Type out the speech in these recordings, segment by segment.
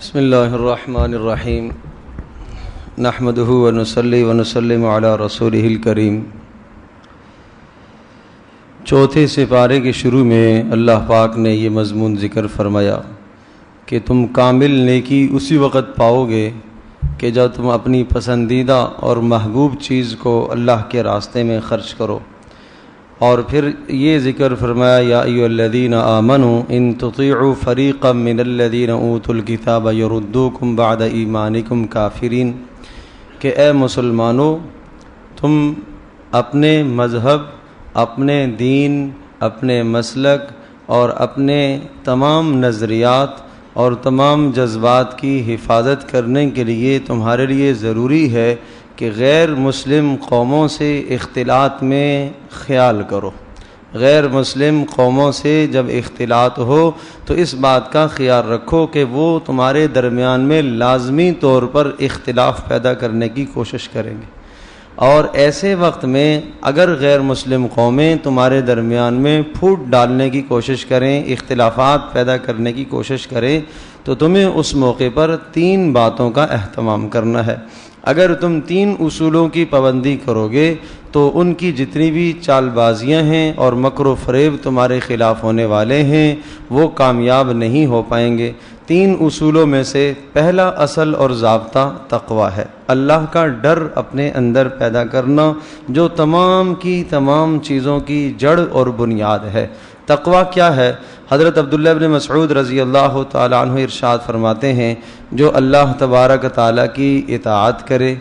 بسم اللہ الرحمن الرحیم نحمدہ ونصلی ونسلم علی رسولہ الکریم۔ چوتھے سپارے کے شروع میں اللہ پاک نے یہ مضمون ذکر فرمایا کہ تم کامل نیکی اسی وقت پاؤ گے کہ جب تم اپنی پسندیدہ اور محبوب چیز کو اللہ کے راستے میں خرچ کرو، اور پھر یہ ذکر فرمایا یا ایھا الذین آمنوا ان تطیعوا فریقا من الذین اوتوا الکتاب یردوکم بعد ایمانکم کافرین، کہ اے مسلمانوں تم اپنے مذہب، اپنے دین، اپنے مسلک اور اپنے تمام نظریات اور تمام جذبات کی حفاظت کرنے کے لیے تمہارے لیے ضروری ہے کہ غیر مسلم قوموں سے اختلاط میں خیال کرو۔ غیر مسلم قوموں سے جب اختلاط ہو تو اس بات کا خیال رکھو کہ وہ تمہارے درمیان میں لازمی طور پر اختلاف پیدا کرنے کی کوشش کریں گے، اور ایسے وقت میں اگر غیر مسلم قومیں تمہارے درمیان میں پھوٹ ڈالنے کی کوشش کریں، اختلافات پیدا کرنے کی کوشش کریں، تو تمہیں اس موقع پر 3 باتوں کا اہتمام کرنا ہے۔ اگر تم 3 اصولوں کی پابندی کرو گے تو ان کی جتنی بھی چال بازیاں ہیں اور مکر و فریب تمہارے خلاف ہونے والے ہیں وہ کامیاب نہیں ہو پائیں گے۔ 3 اصولوں میں سے پہلا اصل اور ضابطہ تقوی ہے، اللہ کا ڈر اپنے اندر پیدا کرنا، جو تمام کی تمام چیزوں کی جڑ اور بنیاد ہے۔ تقوی کیا ہے؟ حضرت عبداللہ ابن مسعود رضی اللہ تعالیٰ عنہ ارشاد فرماتے ہیں، جو اللہ تبارک تعالیٰ کی اطاعت کرے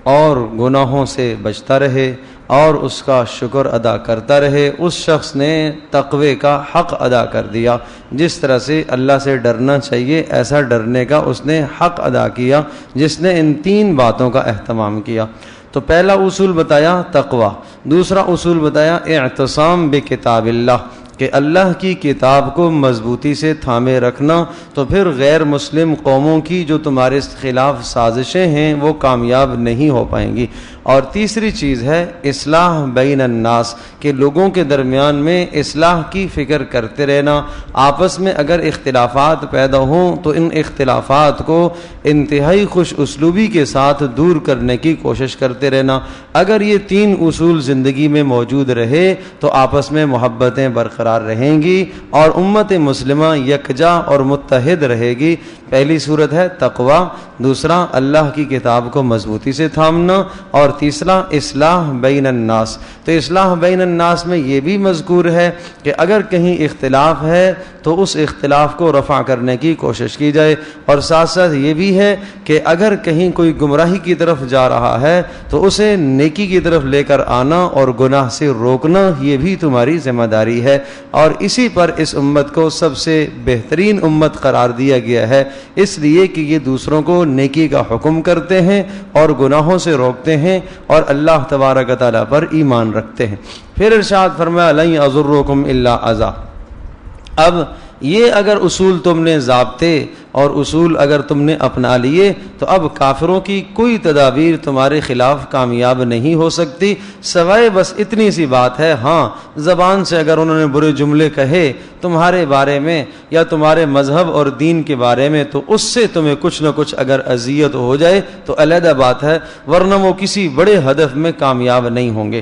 اور گناہوں سے بچتا رہے اور اس کا شکر ادا کرتا رہے، اس شخص نے تقوی کا حق ادا کر دیا۔ جس طرح سے اللہ سے ڈرنا چاہیے ایسا ڈرنے کا اس نے حق ادا کیا، جس نے ان 3 باتوں کا اہتمام کیا۔ تو پہلا اصول بتایا تقوی، دوسرا اصول بتایا اعتصام بکتاب اللہ، کہ اللہ کی کتاب کو مضبوطی سے تھامے رکھنا، تو پھر غیر مسلم قوموں کی جو تمہارے خلاف سازشیں ہیں وہ کامیاب نہیں ہو پائیں گی۔ اور تیسری چیز ہے اصلاح بین الناس، کہ لوگوں کے درمیان میں اصلاح کی فکر کرتے رہنا۔ آپس میں اگر اختلافات پیدا ہوں تو ان اختلافات کو انتہائی خوش اسلوبی کے ساتھ دور کرنے کی کوشش کرتے رہنا۔ اگر یہ 3 اصول زندگی میں موجود رہے تو آپس میں محبتیں برقرار رہیں گی اور امت مسلمہ یکجا اور متحد رہے گی۔ پہلی صورت ہے تقوی، دوسرا اللہ کی کتاب کو مضبوطی سے تھامنا، اور تیسرا اصلاح بین الناس۔ تو اصلاح بین الناس میں یہ بھی مذکور ہے کہ اگر کہیں اختلاف ہے تو اس اختلاف کو رفع کرنے کی کوشش کی جائے، اور ساتھ ساتھ یہ بھی ہے کہ اگر کہیں کوئی گمراہی کی طرف جا رہا ہے تو اسے نیکی کی طرف لے کر آنا اور گناہ سے روکنا یہ بھی تمہاری ذمہ داری ہے۔ اور اسی پر اس امت کو سب سے بہترین امت قرار دیا گیا ہے، اس لیے کہ یہ دوسروں کو نیکی کا حکم کرتے ہیں اور گناہوں سے روکتے ہیں اور اللہ تبارک تعالیٰ پر ایمان رکھتے ہیں۔ پھر ارشاد فرمایا لن یضرکم الا اذی۔ اب یہ اگر اصول تم نے ضابطے اور اصول اگر تم نے اپنا لیے تو اب کافروں کی کوئی تدابیر تمہارے خلاف کامیاب نہیں ہو سکتی، سوائے بس اتنی سی بات ہے، ہاں زبان سے اگر انہوں نے برے جملے کہے تمہارے بارے میں یا تمہارے مذہب اور دین کے بارے میں تو اس سے تمہیں کچھ نہ کچھ اگر اذیت ہو جائے تو علیحدہ بات ہے، ورنہ وہ کسی بڑے ہدف میں کامیاب نہیں ہوں گے۔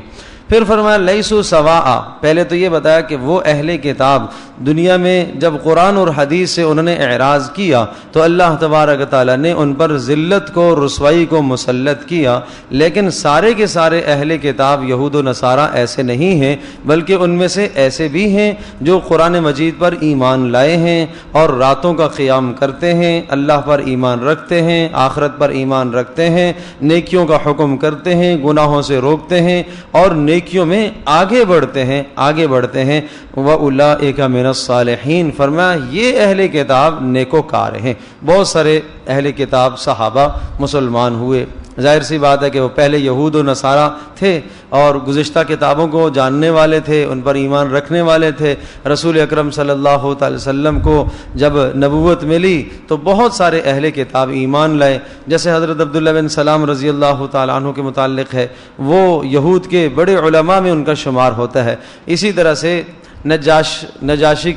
پھر فرمایا لیسوا سواء، پہلے تو یہ بتایا کہ وہ اہل کتاب دنیا میں جب قرآن اور حدیث سے انہوں نے اعراض کیا تو اللہ تبارک تعالیٰ نے ان پر ذلت کو، رسوائی کو مسلط کیا، لیکن سارے کے سارے اہل کتاب یہود و نصارہ ایسے نہیں ہیں، بلکہ ان میں سے ایسے بھی ہیں جو قرآن مجید پر ایمان لائے ہیں اور راتوں کا قیام کرتے ہیں، اللہ پر ایمان رکھتے ہیں، آخرت پر ایمان رکھتے ہیں، نیکیوں کا حکم کرتے ہیں، گناہوں سے روکتے ہیں اور نیکیوں میں آگے بڑھتے ہیں۔ وَأُولَٰئِكَ مِنَ الصَّالِحِينَ، فرمایا یہ اہل کتاب نیکوکار ہیں۔ بہت سارے اہل کتاب صحابہ مسلمان ہوئے، ظاہر سی بات ہے کہ وہ پہلے یہود و نصارہ تھے اور گزشتہ کتابوں کو جاننے والے تھے، ان پر ایمان رکھنے والے تھے۔ رسول اکرم صلی اللہ علیہ وسلم کو جب نبوت ملی تو بہت سارے اہل کتاب ایمان لائے، جیسے حضرت عبداللہ بن سلام رضی اللہ تعالیٰ عنہ کے متعلق ہے، وہ یہود کے بڑے علماء میں ان کا شمار ہوتا ہے۔ اسی طرح سے نجاشی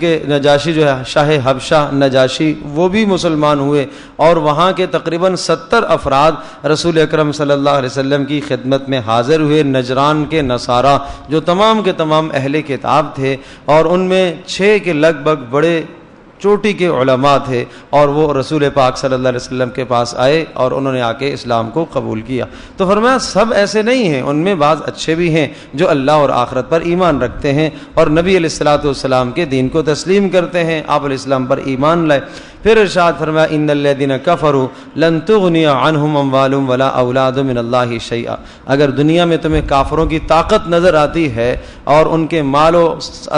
جو ہے شاہ حبشہ نجاشی، وہ بھی مسلمان ہوئے اور وہاں کے تقریباً 70 افراد رسول اکرم صلی اللہ علیہ وسلم کی خدمت میں حاضر ہوئے، نجران کے نصارہ جو تمام کے تمام اہل کتاب تھے، اور ان میں 6 کے لگ بھگ بڑے چوٹی کے علماء تھے، اور وہ رسول پاک صلی اللہ علیہ وسلم کے پاس آئے اور انہوں نے آ کے اسلام کو قبول کیا۔ تو فرمایا سب ایسے نہیں ہیں، ان میں بعض اچھے بھی ہیں جو اللہ اور آخرت پر ایمان رکھتے ہیں اور نبی علیہ الصلوۃ والسلام کے دین کو تسلیم کرتے ہیں، آپ علیہ السلام پر ایمان لائے۔ پھر ارشاد فرمایا ان الذین کفروا لن تغنی عنہم اموالهم ولا اولادهم من اللہ شیئا، اگر دنیا میں تمہیں کافروں کی طاقت نظر آتی ہے اور ان کے مال و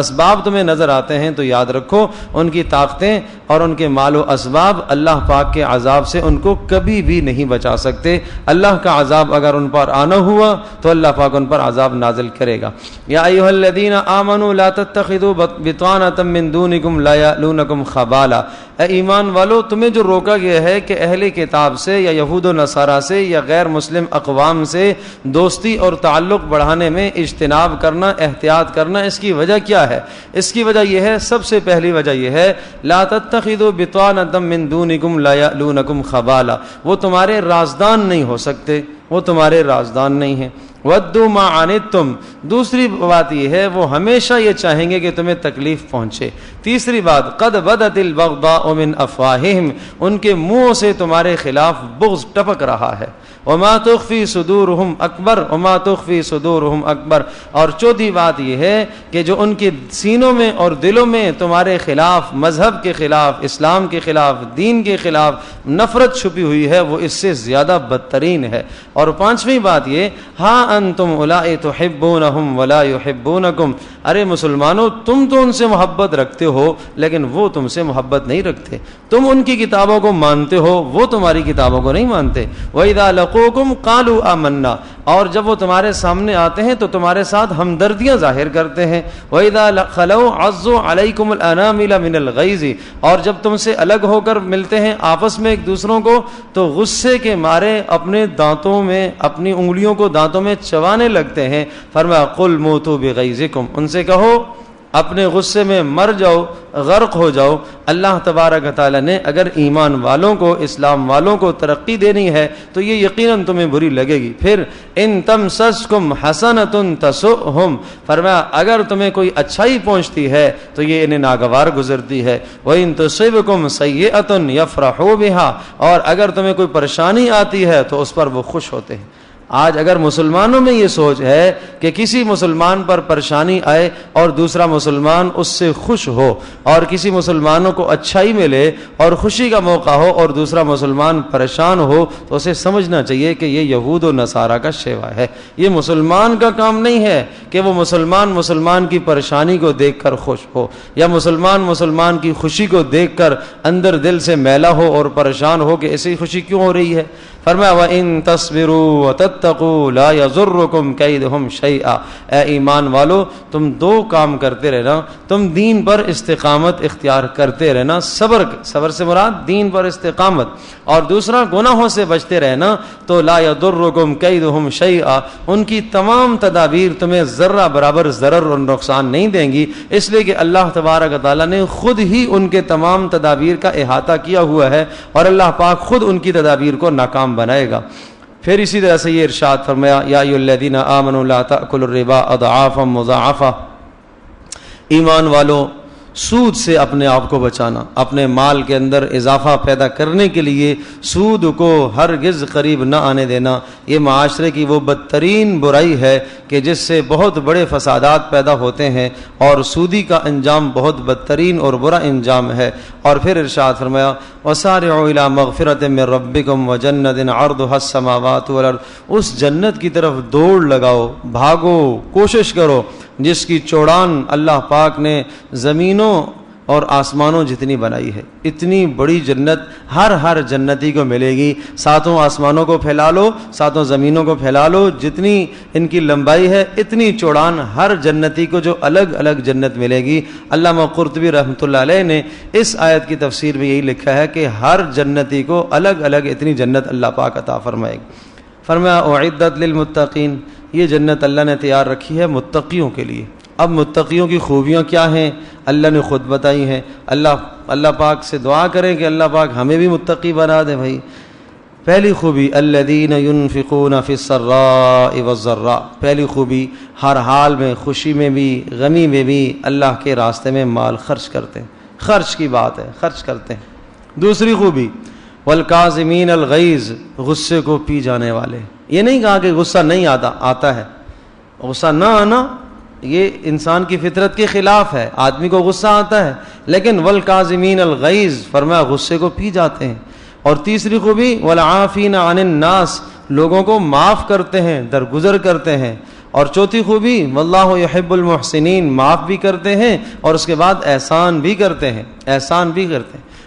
اسباب تمہیں نظر آتے ہیں، تو یاد رکھو ان کی طاقتیں اور ان کے مال و اسباب اللہ پاک کے عذاب سے ان کو کبھی بھی نہیں بچا سکتے۔ اللہ کا عذاب اگر ان پر آنا ہوا تو اللہ پاک ان پر عذاب نازل کرے گا۔ یا ایھا الذین آمنوا لا تتخذوا بطانۃ من دونکم لا یألونکم خبالا، اے ایمان والو تمہیں جو روکا گیا ہے کہ اہل کتاب سے یا یہود و نصارہ سے یا غیر مسلم اقوام سے دوستی اور تعلق بڑھانے میں اجتناب کرنا، احتیاط کرنا، اس کی وجہ کیا ہے؟ اس کی وجہ یہ ہے، سب سے پہلی وجہ یہ ہے لا تتخذوا بطانۃ من دونکم لا یألونکم خبالا، وہ تمہارے رازدان نہیں ہو سکتے، وہ تمہارے رازدان نہیں ہیں۔ وَدُّوا مَا عَنِتُّمْ، دوسری بات یہ ہے وہ ہمیشہ یہ چاہیں گے کہ تمہیں تکلیف پہنچے۔ تیسری بات قَدْ بَدَتِ الْبَغْضَاءُ مِنْ أَفْوَاهِهِمْ، ان کے منہوں سے تمہارے خلاف بغض ٹپک رہا ہے۔ وَمَا تُخْفِي صُدُورُهُمْ أَكْبَرُ وَمَا تُخْفِي صُدُورُهُمْ أَكْبَرُ، اور چوتھی بات یہ ہے کہ جو ان کے سینوں میں اور دلوں میں تمہارے خلاف، مذہب کے خلاف، اسلام کے خلاف، دین کے خلاف نفرت چھپی ہوئی ہے، وہ اس سے زیادہ بدترین ہے۔ اور پانچویں بات یہ ہاں انتم اولائی تحبونہم ولا یحبونکم، ارے مسلمانوں تم تو ان سے محبت رکھتے ہو لیکن وہ تم سے محبت نہیں رکھتے، تم ان کی کتابوں کو مانتے ہو، وہ تمہاری کتابوں کو نہیں مانتے۔ وَإِذَا لَقُوكُمْ قَالُوا آمَنَّا، اور جب وہ تمہارے سامنے آتے ہیں تو تمہارے ساتھ ہمدردیاں ظاہر کرتے ہیں۔ وَإِذَا خَلَوْا عَضُّوا عَلَيْكُمُ الْأَنَامِلَ مِنَ الْغَيْظِ، اور جب تم سے الگ ہو کر ملتے ہیں آپس میں ایک دوسروں کو تو غصے کے مارے اپنے دانتوں میں، اپنی انگلیوں کو دانتوں میں چبانے لگتے ہیں۔ فرمایا قُلْ مُوتُوا بِغَيْظِكُمْ، ان سے کہو اپنے غصے میں مر جاؤ، غرق ہو جاؤ۔ اللہ تبارک و تعالیٰ نے اگر ایمان والوں کو، اسلام والوں کو ترقی دینی ہے تو یہ یقیناً تمہیں بری لگے گی۔ پھر ان تمسسکم حسنۃ تسؤہم، فرمایا اگر تمہیں کوئی اچھائی پہنچتی ہے تو یہ انہیں ناگوار گزرتی ہے۔ وَإِن تُصِبْكُمْ سَيِّئَةٌ يَفْرَحُوا بِهَا، اور اگر تمہیں کوئی پریشانی آتی ہے تو اس پر وہ خوش ہوتے ہیں۔ آج اگر مسلمانوں میں یہ سوچ ہے کہ کسی مسلمان پر پریشانی آئے اور دوسرا مسلمان اس سے خوش ہو، اور کسی مسلمانوں کو اچھائی ملے اور خوشی کا موقع ہو اور دوسرا مسلمان پریشان ہو، تو اسے سمجھنا چاہیے کہ یہ یہود و نصارہ کا شیوا ہے۔ یہ مسلمان کا کام نہیں ہے کہ وہ مسلمان کی پریشانی کو دیکھ کر خوش ہو، یا مسلمان کی خوشی کو دیکھ کر اندر دل سے میلا ہو اور پریشان ہو کہ ایسی خوشی کیوں ہو رہی ہے۔ فرمایا وَإِن تَصْبِرُوا وَتَتَّقُوا لَا يَضُرُّكُمْ كَيْدُهُمْ شَيْئًا، اے ایمان والو تم دو کام کرتے رہنا، تم دین پر استقامت اختیار کرتے رہنا، صبر سے مراد دین پر استقامت، اور دوسرا گناہوں سے بچتے رہنا، تو لا يضركم كيدهم شيئا، ان کی تمام تدابیر تمہیں ذرہ برابر ضرر اور نقصان نہیں دیں گی، اس لیے کہ اللہ تبارک و تعالیٰ نے خود ہی ان کے تمام تدابیر کا احاطہ کیا ہوا ہے، اور اللہ پاک خود ان کی تدابیر کو ناکام بنائے گا۔ پھر اسی طرح سے یہ ارشاد فرمایا یا ایھا الذین آمنوا لا تأکلوا الربا اضعافا مضاعفا، ایمان والو سود سے اپنے آپ کو بچانا، اپنے مال کے اندر اضافہ پیدا کرنے کے لیے سود کو ہرگز قریب نہ آنے دینا۔ یہ معاشرے کی وہ بدترین برائی ہے کہ جس سے بہت بڑے فسادات پیدا ہوتے ہیں، اور سودی کا انجام بہت بدترین اور برا انجام ہے۔ اور پھر ارشاد فرمایا وَسَارِعُوا إِلَىٰ مَغْفِرَةٍ مِّن رَبِّكُمْ وَجَنَّةٍ عَرْضُهَا السَّمَاوَاتُ وَالْأَرْضُ، اس جنت کی طرف دوڑ لگاؤ، بھاگو، کوشش کرو جس کی چوڑان اللہ پاک نے زمینوں اور آسمانوں جتنی بنائی ہے۔ اتنی بڑی جنت ہر جنتی کو ملے گی۔ ساتوں آسمانوں کو پھیلا لو، ساتوں زمینوں کو پھیلا لو، جتنی ان کی لمبائی ہے اتنی چوڑان ہر جنتی کو جو الگ الگ جنت ملے گی۔ علامہ قرطبی رحمۃ اللہ علیہ نے اس آیت کی تفسیر میں یہی لکھا ہے کہ ہر جنتی کو الگ الگ اتنی جنت اللہ پاک عطا فرمائے گی۔ فرمایا اعدت للمتقین، یہ جنت اللہ نے تیار رکھی ہے متقیوں کے لیے۔ اب متقیوں کی خوبیاں کیا ہیں اللہ نے خود بتائی ہیں. اللہ پاک سے دعا کریں کہ اللہ پاک ہمیں بھی متقی بنا دے. بھائی پہلی خوبی الذین ينفقون فی السراء والضراء، پہلی خوبی ہر حال میں، خوشی میں بھی غمی میں بھی اللہ کے راستے میں مال خرچ کرتے ہیں. خرچ کی بات ہے، خرچ کرتے ہیں. دوسری خوبی والکاظمین الغیظ، غصے کو پی جانے والے. یہ نہیں کہا کہ غصہ نہیں آتا ہے، غصہ نہ آنا یہ انسان کی فطرت کے خلاف ہے. آدمی کو غصہ آتا ہے، لیکن والکاظمین الغیظ فرمایا غصے کو پی جاتے ہیں. اور تیسری خوبی والعافین عن الناس، لوگوں کو معاف کرتے ہیں، درگزر کرتے ہیں. اور چوتھی خوبی واللہ یحب المحسنین، معاف بھی کرتے ہیں اور اس کے بعد احسان بھی کرتے ہیں.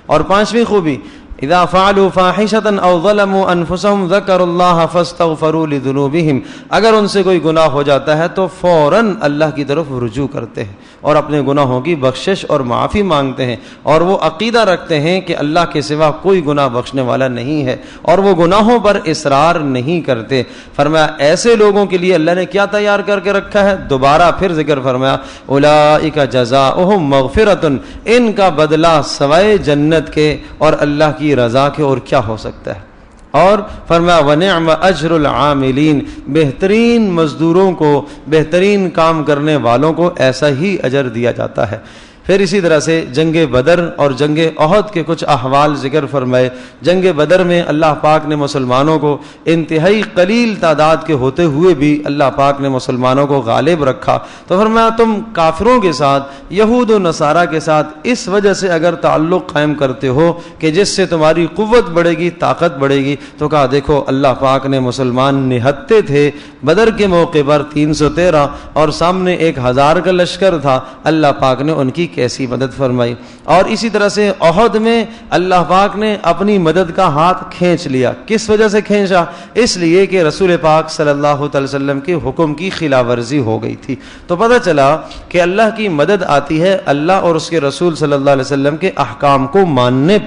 اور پانچویں خوبی اذا فعلوا فاحشة او ظلموا انفسهم ذکروا اللہ فاستغفروا لذنوبهم، اگر ان سے کوئی گناہ ہو جاتا ہے تو فوراً اللہ کی طرف رجوع کرتے ہیں اور اپنے گناہوں کی بخشش اور معافی مانگتے ہیں. اور وہ عقیدہ رکھتے ہیں کہ اللہ کے سوا کوئی گناہ بخشنے والا نہیں ہے اور وہ گناہوں پر اصرار نہیں کرتے. فرمایا ایسے لوگوں کے لیے اللہ نے کیا تیار کر کے رکھا ہے؟ دوبارہ پھر ذکر فرمایا اولئک جزاؤہم مغفرۃ، ان کا بدلہ سوائے جنت کے اور اللہ کی رضا کے اور کیا ہو سکتا ہے. اور فرمایا وَنِعْمَ أَجْرُ الْعَامِلِينَ، بہترین مزدوروں کو، بہترین کام کرنے والوں کو ایسا ہی اجر دیا جاتا ہے. پھر اسی طرح سے جنگ بدر اور جنگ احد کے کچھ احوال ذکر فرمائے. جنگ بدر میں اللہ پاک نے مسلمانوں کو انتہائی قلیل تعداد کے ہوتے ہوئے بھی اللہ پاک نے مسلمانوں کو غالب رکھا. تو فرمایا تم کافروں کے ساتھ، یہود و نصارہ کے ساتھ اس وجہ سے اگر تعلق قائم کرتے ہو کہ جس سے تمہاری قوت بڑھے گی، طاقت بڑھے گی، تو کہا دیکھو اللہ پاک نے مسلمان نہتے تھے بدر کے موقع پر 313 اور سامنے 1000 کا لشکر تھا. اللہ پاک نے ان کی کیسی مدد فرمائی. اور اسی طرح سے احد میں اللہ پاک نے اپنی مدد کا ہاتھ کھینچ لیا. کس وجہ سے کھینچا؟ اس لیے کہ رسول پاک صلی اللہ علیہ وسلم کے حکم کی خلاف ورزی ہو گئی تھی. تو پتہ چلا کہ اللہ کی مدد آتی ہے اللہ اور اس کے رسول صلی اللہ علیہ وسلم کے احکام کو ماننے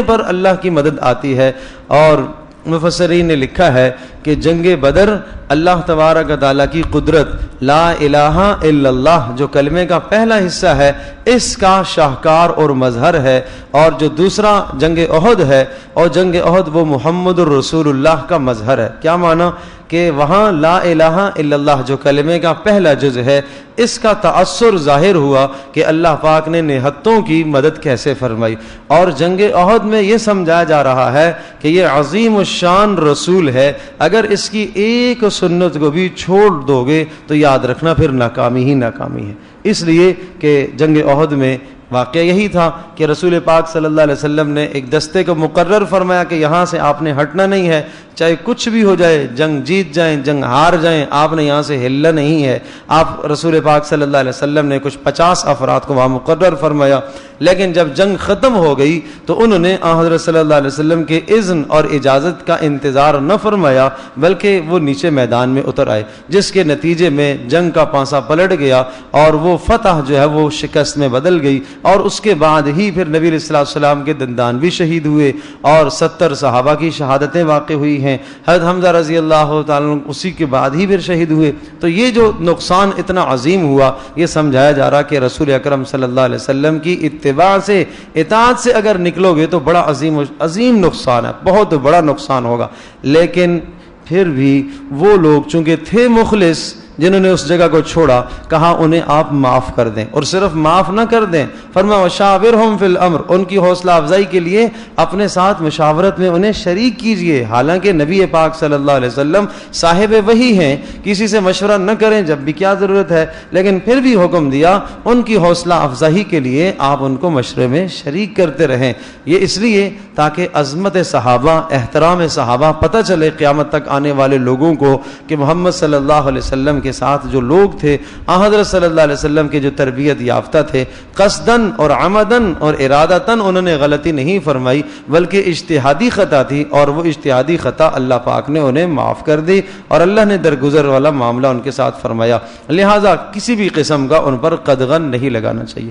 پر اللہ کی مدد آتی ہے. اور مفسرین نے لکھا ہے کہ جنگ بدر اللہ تبارک و تعالیٰ کی قدرت لا الہ الا اللہ جو کلمے کا پہلا حصہ ہے اس کا شاہکار اور مظہر ہے. اور جو دوسرا جنگ احد ہے، اور جنگ احد وہ محمد الرسول اللہ کا مظہر ہے. کیا معنی؟ کہ وہاں لا الہ الا اللہ جو کلمے کا پہلا جز ہے اس کا تأثر ظاہر ہوا کہ اللہ پاک نے نہتوں کی مدد کیسے فرمائی. اور جنگ احد میں یہ سمجھایا جا رہا ہے کہ یہ عظیم الشان رسول ہے، اگر اس کی ایک سنت کو بھی چھوڑ دو گے تو یاد رکھنا پھر ناکامی ہی ناکامی ہے. اس لیے کہ جنگ احد میں واقعہ یہی تھا کہ رسول پاک صلی اللہ علیہ وسلم نے ایک دستے کو مقرر فرمایا کہ یہاں سے آپ نے ہٹنا نہیں ہے، چاہے کچھ بھی ہو جائے، جنگ جیت جائیں، جنگ ہار جائیں، آپ نے یہاں سے ہلنا نہیں ہے. آپ رسول پاک صلی اللہ علیہ وسلم نے کچھ 50 افراد کو وہاں مقرر فرمایا. لیکن جب جنگ ختم ہو گئی تو انہوں نے حضرت صلی اللہ علیہ وسلم کے اذن اور اجازت کا انتظار نہ فرمایا، بلکہ وہ نیچے میدان میں اتر آئے، جس کے نتیجے میں جنگ کا پانسا پلٹ گیا اور وہ فتح جو ہے وہ شکست میں بدل گئی. اور اس کے بعد ہی پھر نبی علیہ السلام کے دندان بھی شہید ہوئے اور 70 صحابہ کی شہادتیں واقع ہوئی ہیں. حضرت حمزہ رضی اللہ تعالیٰ عنہ اسی کے بعد ہی پھر شہید ہوئے. تو یہ جو نقصان اتنا عظیم ہوا، یہ سمجھایا جا رہا کہ رسول اکرم صلی اللہ علیہ وسلم کی اتباع سے، اطاعت سے اگر نکلو گے تو بڑا عظیم نقصان ہے، بہت بڑا نقصان ہوگا. لیکن پھر بھی وہ لوگ چونکہ تھے مخلص جنہوں نے اس جگہ کو چھوڑا، کہا انہیں آپ معاف کر دیں. اور صرف معاف نہ کر دیں، فرمایا وشاورہم فی الامر، ان کی حوصلہ افزائی کے لیے اپنے ساتھ مشاورت میں انہیں شریک کیجئے. حالانکہ نبی پاک صلی اللہ علیہ وسلم صاحب وحی ہیں، کسی سے مشورہ نہ کریں جب بھی کیا ضرورت ہے، لیکن پھر بھی حکم دیا ان کی حوصلہ افزائی کے لیے آپ ان کو مشورے میں شریک کرتے رہیں. یہ اس لیے تاکہ عظمت صحابہ، احترام صحابہ پتہ چلے قیامت تک آنے والے لوگوں کو کہ محمد صلی اللہ علیہ وسلم کے ساتھ جو لوگ تھے، حضرت صلی اللہ علیہ وسلم کے جو تربیت یافتہ تھے، قصدن اور عمدن اور ارادتن انہوں نے غلطی نہیں فرمائی بلکہ اجتہادی خطا تھی، اور وہ اجتہادی خطا اللہ پاک نے انہیں معاف کر دی اور اللہ نے درگزر والا معاملہ ان کے ساتھ فرمایا. لہٰذا کسی بھی قسم کا ان پر قدغن نہیں لگانا چاہیے.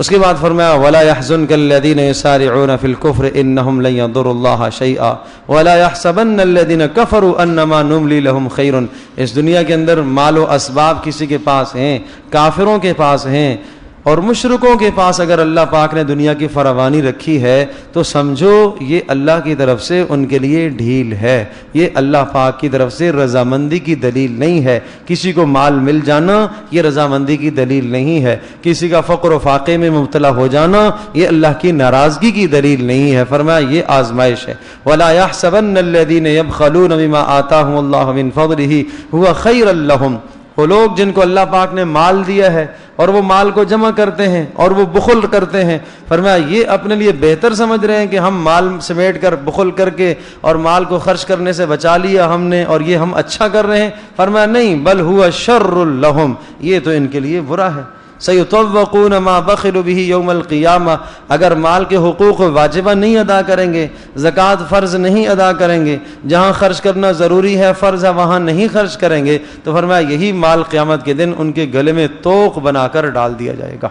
اس کے بعد فرمایا ولا يحزنك الذين يسارعون في الكفر انهم لن يضروا الله شيئا ولا يحسبن الذين كفروا انما نملي لهم خير. اس دنیا کے اندر مال و اسباب کسی کے پاس ہیں، کافروں کے پاس ہیں اور مشرکوں کے پاس اگر اللہ پاک نے دنیا کی فراوانی رکھی ہے تو سمجھو یہ اللہ کی طرف سے ان کے لیے ڈھیل ہے، یہ اللہ پاک کی طرف سے رضامندی کی دلیل نہیں ہے. کسی کو مال مل جانا یہ رضامندی کی دلیل نہیں ہے، کسی کا فقر و فاقے میں مبتلا ہو جانا یہ اللہ کی ناراضگی کی دلیل نہیں ہے. فرمایا یہ آزمائش ہے. وَلَا يَحْسَبَنَّ الَّذِينَ يَبْخَلُونَ بِمَا آتَاهُمُ اللَّهُ مِنْ فَضْلِهِ هُوَ خَيْرًا لَهُمْ. وہ لوگ جن کو اللہ پاک نے مال دیا ہے اور وہ مال کو جمع کرتے ہیں اور وہ بخل کرتے ہیں، فرمایا یہ اپنے لیے بہتر سمجھ رہے ہیں کہ ہم مال سمیٹ کر بخل کر کے اور مال کو خرچ کرنے سے بچا لیا ہم نے اور یہ ہم اچھا کر رہے ہیں. فرمایا نہیں، بل ہوا شر لہم، یہ تو ان کے لیے برا ہے. سیطوقون ما بخلوا به یوم القیامہ، اگر مال کے حقوق واجبہ نہیں ادا کریں گے، زکوٰۃ فرض نہیں ادا کریں گے، جہاں خرچ کرنا ضروری ہے فرض ہے وہاں نہیں خرچ کریں گے، تو فرمایا یہی مال قیامت کے دن ان کے گلے میں توق بنا کر ڈال دیا جائے گا.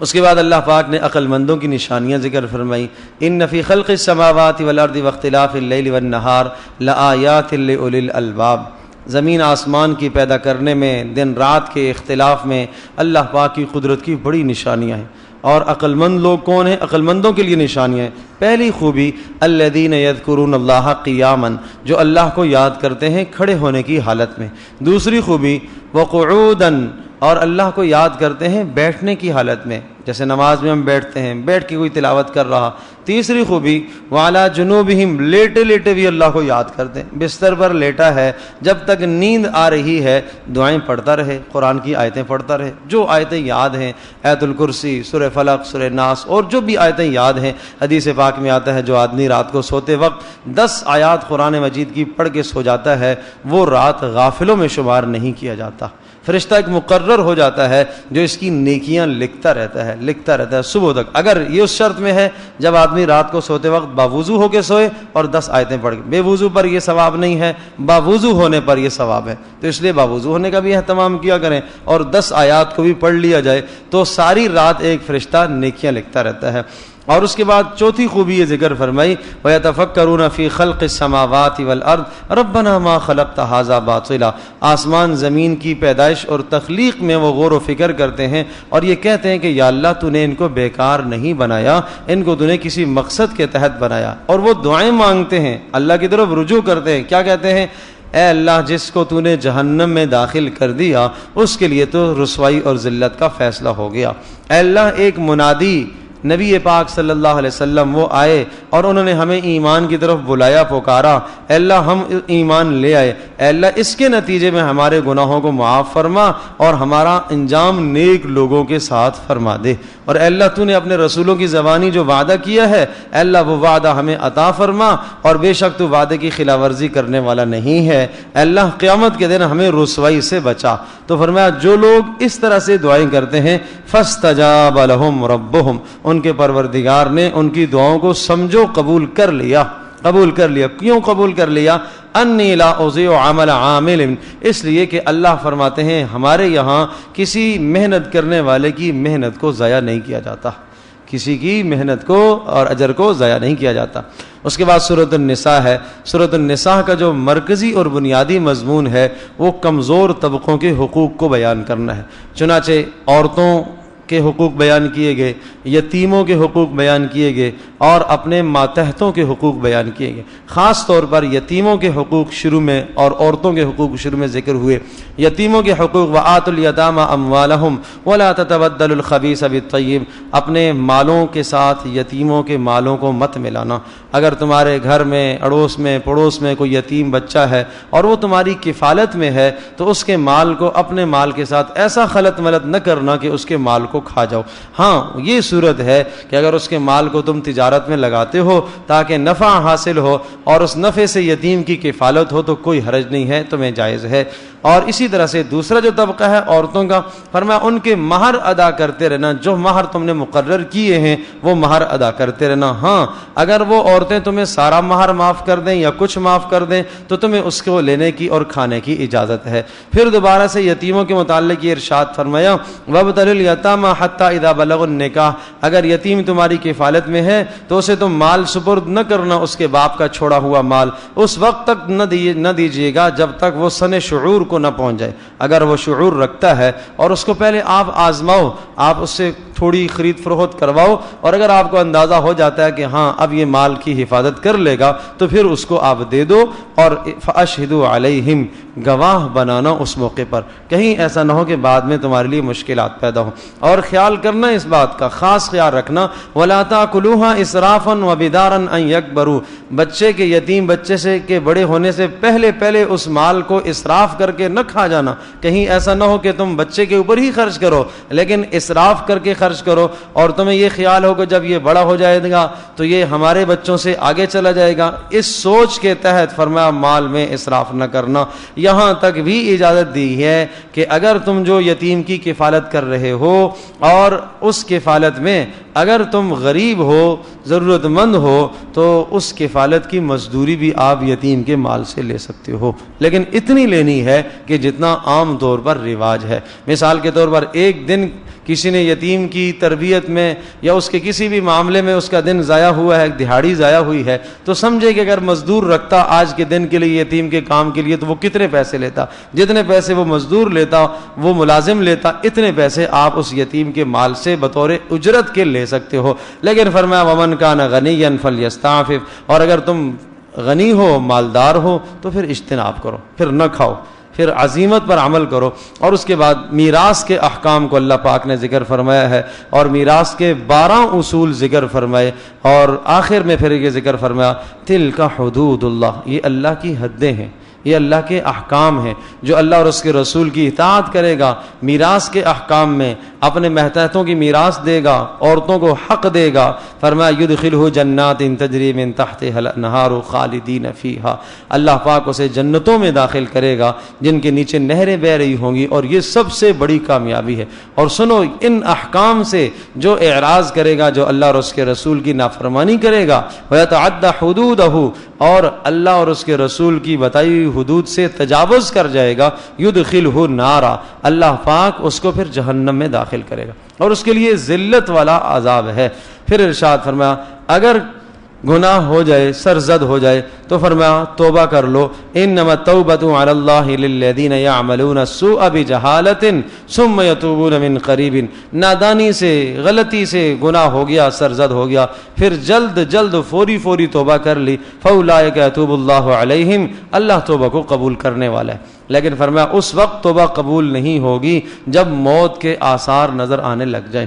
اس کے بعد اللہ پاک نے عقل مندوں کی نشانیاں ذکر فرمائی. ان فی خلق السماوات والارض واختلاف اللیل والنہار لآیات لأولی الالباب. زمین آسمان کی پیدا کرنے میں، دن رات کے اختلاف میں اللہ پاک کی قدرت کی بڑی نشانیاں ہیں. اور عقل مند لوگ کون ہیں؟ عقل مندوں کے لیے نشانیاں ہیں. پہلی خوبی الذین یذکرون اللہ قیاما، جو اللہ کو یاد کرتے ہیں کھڑے ہونے کی حالت میں. دوسری خوبی وقعودا، اور اللہ کو یاد کرتے ہیں بیٹھنے کی حالت میں، جیسے نماز میں ہم بیٹھتے ہیں، بیٹھ کے کوئی تلاوت کر رہا. تیسری خوبی وعلی جنوبہم، لیٹے لیٹے بھی اللہ کو یاد کرتے ہیں. بستر پر لیٹا ہے، جب تک نیند آ رہی ہے دعائیں پڑھتا رہے، قرآن کی آیتیں پڑھتا رہے، جو آیتیں یاد ہیں، آیت الکرسی، سورہ فلق، سورہ ناس، اور جو بھی آیتیں یاد ہیں. حدیث پاک میں آتا ہے جو آدمی رات کو سوتے وقت 10 آیات قرآن مجید کی پڑھ کے سو جاتا ہے وہ رات غافلوں میں شمار نہیں کیا جاتا. فرشتہ ایک مقرر ہو جاتا ہے جو اس کی نیکیاں لکھتا رہتا ہے صبح تک. اگر یہ اس شرط میں ہے جب آدمی رات کو سوتے وقت باوضو ہو کے سوئے اور 10 آیتیں پڑھ کے. بے وضو پر یہ ثواب نہیں ہے، باوضو ہونے پر یہ ثواب ہے. تو اس لیے باوضو ہونے کا بھی اہتمام کیا کریں اور 10 آیات کو بھی پڑھ لیا جائے تو ساری رات ایک فرشتہ نیکیاں لکھتا رہتا ہے. اور اس کے بعد چوتھی خوبی یہ ذکر فرمائی وَيَتَفَكَّرُونَ فِي خَلْقِ السَّمَاوَاتِ وَالْأَرْضِ رَبَّنَا مَا خَلَقْتَ هَذَا بَاطِلًا. آسمان زمین کی پیدائش اور تخلیق میں وہ غور و فکر کرتے ہیں اور یہ کہتے ہیں کہ یا اللہ تو نے ان کو بیکار نہیں بنایا، ان کو تو نے کسی مقصد کے تحت بنایا. اور وہ دعائیں مانگتے ہیں، اللہ کی طرف رجوع کرتے ہیں. کیا کہتے ہیں؟ اے اللہ جس کو تو نے جہنم میں داخل کر دیا اس کے لیے تو رسوائی اور ذلت کا فیصلہ ہو گیا. اے اللہ ایک منادی نبی پاک صلی اللہ علیہ وسلم وہ آئے اور انہوں نے ہمیں ایمان کی طرف بلایا، پکارا. اے اللہ ہم ایمان لے آئے. اے اللہ اس کے نتیجے میں ہمارے گناہوں کو معاف فرما اور ہمارا انجام نیک لوگوں کے ساتھ فرما دے. اور اے اللہ تو نے اپنے رسولوں کی زبانی جو وعدہ کیا ہے اے اللہ وہ وعدہ ہمیں عطا فرما اور بے شک تو وعدے کی خلاف ورزی کرنے والا نہیں ہے. اے اللہ قیامت کے دن ہمیں رسوائی سے بچا. تو فرمایا جو لوگ اس طرح سے دعائیں کرتے ہیں فاستجاب لهم ربهم، ان کے پروردگار نے ان کی دعاؤں کو سمجھو قبول کر لیا. کیوں قبول کر لیا؟ انی لا اضیع عمل عامل، اس لیے کہ اللہ فرماتے ہیں ہمارے یہاں کسی محنت کرنے والے کی محنت کو ضائع نہیں کیا جاتا، کسی کی محنت کو اور اجر کو ضائع نہیں کیا جاتا. اس کے بعد سورۃ النساء ہے. سورۃ النساء کا جو مرکزی اور بنیادی مضمون ہے وہ کمزور طبقوں کے حقوق کو بیان کرنا ہے. چنانچہ عورتوں کے حقوق بیان کیے گئے، یتیموں کے حقوق بیان کیے گئے اور اپنے ماتحتوں کے حقوق بیان کیے گئے. خاص طور پر یتیموں کے حقوق شروع میں اور عورتوں کے حقوق شروع میں ذکر ہوئے. یتیموں کے حقوق وآتوا الیتامی اموالہم ولا تتبدلوا الخبیث بالطیب، اپنے مالوں کے ساتھ یتیموں کے مالوں کو مت ملانا. اگر تمہارے گھر میں اڑوس میں پڑوس میں کوئی یتیم بچہ ہے اور وہ تمہاری کفالت میں ہے تو اس کے مال کو اپنے مال کے ساتھ ایسا خلط ملط نہ کرنا کہ اس کے مال کو کھا جاؤ. ہاں یہ صورت ہے کہ اگر اس کے مال کو تم تجارت میں لگاتے ہو تاکہ نفع حاصل ہو اور اس نفع سے یتیم کی کفالت ہو تو کوئی حرج نہیں ہے، تمہیں جائز ہے. اور اسی طرح سے دوسرا جو طبقہ ہے عورتوں کا، فرمایا ان کے مہر ادا کرتے رہنا، جو مہر تم نے مقرر کیے ہیں وہ مہر ادا کرتے رہنا۔ ہاں اگر وہ عورتیں تمہیں سارا مہر معاف کر دیں یا کچھ معاف کر دیں تو تمہیں اس کو لینے کی اور کھانے کی اجازت ہے۔ پھر دوبارہ سے یتیموں کے متعلق یہ ارشاد فرمایا وَابْتَلُوا الْيَتَامَىٰ حَتَّىٰ إِذَا بَلَغُوا النِّكَاحَ، اگر یتیم تمہاری کفالت میں ہے تو اسے تم مال سپرد نہ کرنا، اس کے باپ کا چھوڑا ہوا مال اس وقت تک نہ دیجیے گا جب تک وہ سن شعور کو نہ پہنچ جائے۔ اگر وہ شعور رکھتا ہے اور اس کو پہلے آپ آزماؤ، آپ اس سے تھوڑی خرید فروخت کرواؤ، اور اگر آپ کو اندازہ ہو جاتا ہے کہ ہاں اب یہ مال کی حفاظت کر لے گا تو پھر اس کو آپ دے دو، اور فَأَشْهِدُوا عَلَيْهِمْ، گواہ بنانا اس موقع پر، کہیں ایسا نہ ہو کہ بعد میں تمہارے لیے مشکلات پیدا ہوں۔ اور خیال کرنا اس بات کا، خاص خیال رکھنا وَلَا تَأْكُلُوهَا إِسْرَافًا وَبِدَارًا أَن يَكْبَرُوا، بچے کے یتیم بچے سے کے بڑے ہونے سے پہلے اس مال کو اسراف کر کے نہ کھا جانا، کہیں ایسا نہ ہو کہ تم بچے کے اوپر ہی خرچ کرو لیکن اسراف کر کے خرچ کرو، اور تمہیں یہ خیال ہو کہ جب یہ بڑا ہو جائے گا تو یہ ہمارے بچوں سے آگے چلا جائے گا۔ اس سوچ کے تحت فرمایا مال میں اسراف نہ کرنا۔ یہاں تک بھی اجازت دی ہے کہ اگر تم جو یتیم کی کفالت کر رہے ہو اور اس کفالت میں اگر تم غریب ہو، ضرورت مند ہو، تو اس کفالت کی مزدوری بھی آپ یتیم کے مال سے لے سکتے ہو، لیکن اتنی لینی ہے کہ جتنا عام طور پر رواج ہے۔ مثال کے طور پر ایک دن کسی نے یتیم کی تربیت میں یا اس کے کسی بھی معاملے میں اس کا دن ضائع ہوا ہے، دہاڑی ضائع ہوئی ہے، تو سمجھے کہ اگر مزدور رکھتا آج کے دن کے لیے یتیم کے کام کے لیے تو وہ کتنے پیسے لیتا، جتنے پیسے وہ مزدور لیتا، وہ ملازم لیتا، اتنے پیسے آپ اس یتیم کے مال سے بطور اجرت کے لے سکتے ہو۔ لیکن فرمایا وَمَنْ كَانَ غَنِيًّا فَلْيَسْتَعْفِفْ، اور اگر تم غنی ہو، مالدار ہو تو پھر اجتناب کرو، پھر نہ کھاؤ، پھر عزیمت پر عمل کرو۔ اور اس کے بعد میراث کے احکام کو اللہ پاک نے ذکر فرمایا ہے، اور میراث کے 12 اصول ذکر فرمائے، اور آخر میں پھر یہ ذکر فرمایا تِلْكَ حُدُودُ اللَّهِ، یہ اللہ کی حدیں ہیں، یہ اللہ کے احکام ہیں۔ جو اللہ اور اس کے رسول کی اطاعت کرے گا، میراث کے احکام میں اپنے ماتحتوں کی میراث دے گا، عورتوں کو حق دے گا، فرمایا یدخلہ جنات تجری من تحتها الانہار خالدین فیہا، اللہ پاک اسے جنتوں میں داخل کرے گا جن کے نیچے نہریں بہہ رہی ہوں گی، اور یہ سب سے بڑی کامیابی ہے۔ اور سنو، ان احکام سے جو اعراض کرے گا، جو اللہ اور اس کے رسول کی نافرمانی کرے گا، ویتعدی حدودہ، اور اللہ اور اس کے رسول کی بتائی ہوئی حدود سے تجاوز کر جائے گا، یدخلہ نارا، اللہ پاک اس کو پھر جہنم میں داخل کرے گا، اور اس کے لیے ذلت والا عذاب ہے۔ پھر ارشاد فرمایا اگر گناہ ہو جائے، سرزد ہو جائے تو فرمایا توبہ کر لو، انما التوبۃ علی اللہ للذین یعملون السوء بجہالۃ ثم یتوبون من قریب، نادانی سے، غلطی سے گناہ ہو گیا، سرزد ہو گیا، پھر جلد فوری توبہ کر لی، فاولئک یتوب اللہ علیہم، اللہ توبہ کو قبول کرنے والا ہے۔ لیکن فرمایا اس وقت توبہ قبول نہیں ہوگی جب موت کے آثار نظر آنے لگ جائیں۔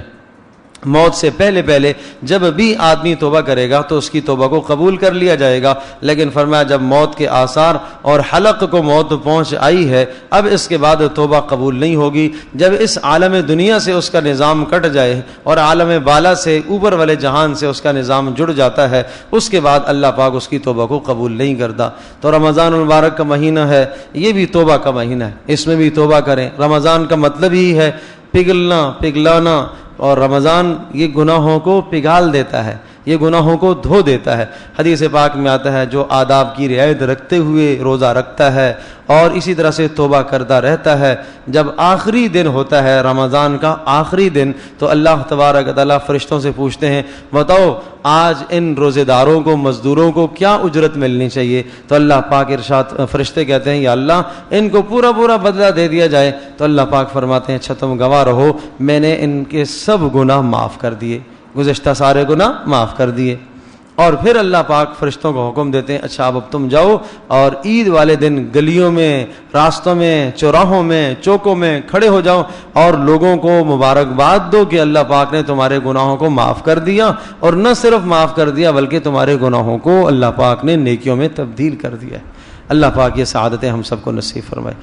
موت سے پہلے جب بھی آدمی توبہ کرے گا تو اس کی توبہ کو قبول کر لیا جائے گا، لیکن فرمایا جب موت کے آثار اور حلق کو موت پہنچ آئی ہے، اب اس کے بعد توبہ قبول نہیں ہوگی۔ جب اس عالم دنیا سے اس کا نظام کٹ جائے اور عالم بالا سے، اوپر والے جہان سے اس کا نظام جڑ جاتا ہے، اس کے بعد اللہ پاک اس کی توبہ کو قبول نہیں کرتا۔ تو رمضان المبارک کا مہینہ ہے، یہ بھی توبہ کا مہینہ ہے، اس میں بھی توبہ کریں۔ رمضان کا مطلب ہی ہے پگھلانا، اور رمضان یہ گناہوں کو پگھال دیتا ہے، یہ گناہوں کو دھو دیتا ہے۔ حدیث پاک میں آتا ہے جو آداب کی رعایت رکھتے ہوئے روزہ رکھتا ہے اور اسی طرح سے توبہ کرتا رہتا ہے، جب آخری دن ہوتا ہے رمضان کا آخری دن، تو اللہ تبارک و تعالیٰ فرشتوں سے پوچھتے ہیں بتاؤ آج ان روزے داروں کو، مزدوروں کو کیا اجرت ملنی چاہیے؟ تو اللہ پاک ارشاد، فرشتے کہتے ہیں یا اللہ ان کو پورا بدلہ دے دیا جائے۔ تو اللہ پاک فرماتے ہیں اچھا تم گواہ رہو، میں نے ان کے سب گناہ معاف کر دیے، گزشتہ سارے گناہ معاف کر دیے۔ اور پھر اللہ پاک فرشتوں کو حکم دیتے ہیں اچھا اب تم جاؤ اور عید والے دن گلیوں میں، راستوں میں، چوراہوں میں، چوکوں میں کھڑے ہو جاؤ اور لوگوں کو مبارکباد دو کہ اللہ پاک نے تمہارے گناہوں کو معاف کر دیا، اور نہ صرف معاف کر دیا بلکہ تمہارے گناہوں کو اللہ پاک نے نیکیوں میں تبدیل کر دیا۔ اللہ پاک یہ سعادتیں ہم سب کو نصیب فرمائے۔